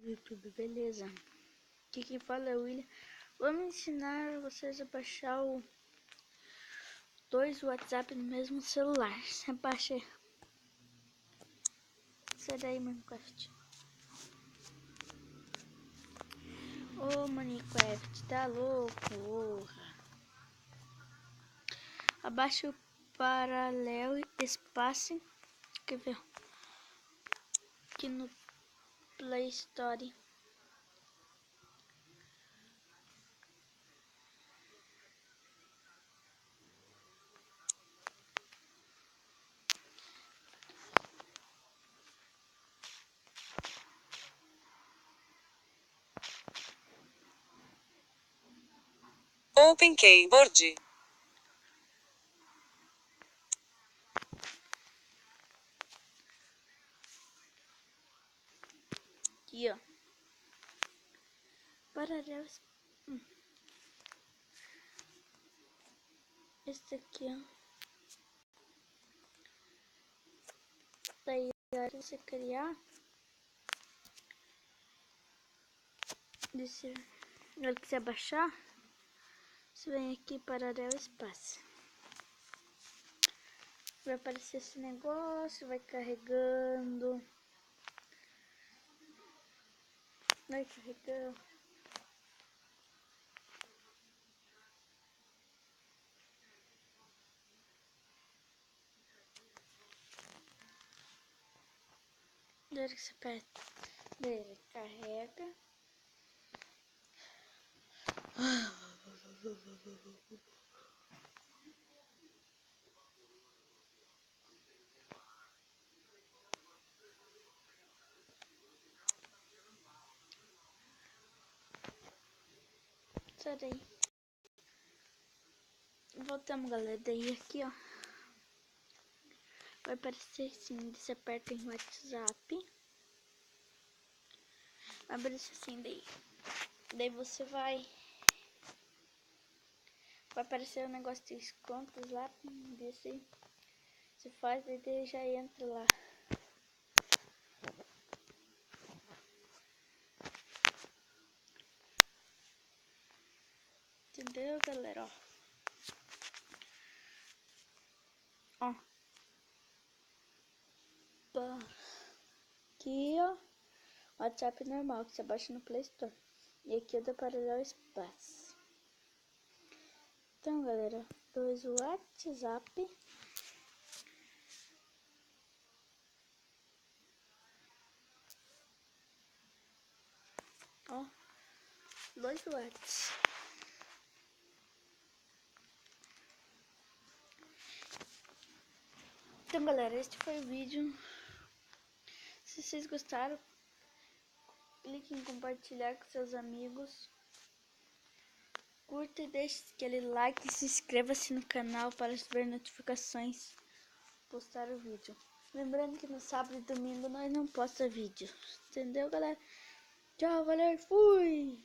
YouTube, beleza? Aqui quem fala é o William. Vamos ensinar vocês a baixar dois WhatsApp no mesmo celular. Você baixa. Sai daí, Minecraft. Ô, Minecraft, tá louco? Porra. Abaixa o Parallel Espace. Quer ver? Aqui no Play Store. Open Keyboard. Aqui, ó. Parallel. Esse aqui, ó. Daí, na hora de você criar. Na hora que você baixar, você vem aqui Parallel Espace. Vai aparecer esse negócio, vai carregando. Vai carregando. Na hora que você aperta, ele carrega. Sai daí. Voltamos, galera. Daí aqui, ó. Vai aparecer assim, você aperta em WhatsApp. Vai aparecer assim daí. Daí você vai aparecer um negócio de contas lá. Desse. Você faz e daí já entra lá. Entendeu, galera? Ó. Aqui, ó. WhatsApp normal, que você baixa no Play Store. E aqui é do Parallel Espace. Então, galera, dois WhatsApp. Ó. Dois watts. Então, galera, este foi o vídeo. Se vocês gostaram, clique em compartilhar com seus amigos. Curta e deixe aquele like e se inscreva-se no canal para receber notificações postar o vídeo. Lembrando que no sábado e domingo nós não posta vídeo. Entendeu, galera? Tchau, valeu, fui!